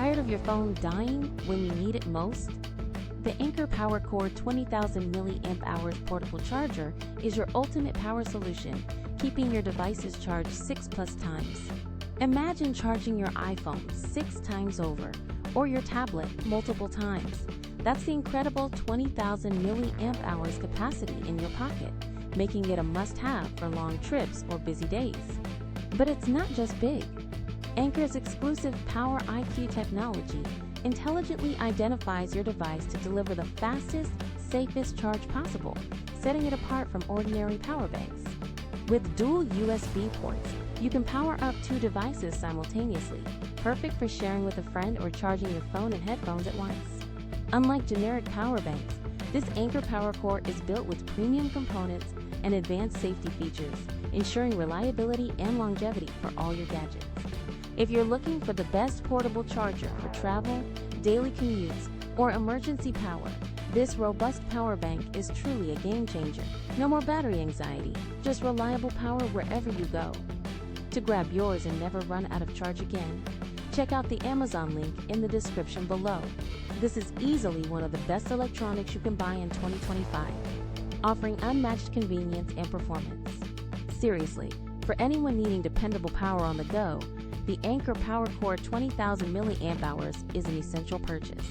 Tired of your phone dying when you need it most? The Anker PowerCore 20000mAh portable charger is your ultimate power solution, keeping your devices charged 6+ times. Imagine charging your iPhone 6 times over, or your tablet multiple times. That's the incredible 20,000 mAh capacity in your pocket, making it a must-have for long trips or busy days. But it's not just big. Anker's exclusive Power IQ technology intelligently identifies your device to deliver the fastest, safest charge possible, setting it apart from ordinary power banks. With dual USB ports, you can power up 2 devices simultaneously, perfect for sharing with a friend or charging your phone and headphones at once. Unlike generic power banks, this Anker PowerCore is built with premium components and advanced safety features, ensuring reliability and longevity for all your gadgets. If you're looking for the best portable charger for travel, daily commutes, or emergency power, this robust power bank is truly a game changer. No more battery anxiety, just reliable power wherever you go. To grab yours and never run out of charge again, check out the Amazon link in the description below. This is easily one of the best electronics you can buy in 2025, offering unmatched convenience and performance. Seriously, for anyone needing dependable power on the go, the Anker PowerCore 20000mAh is an essential purchase.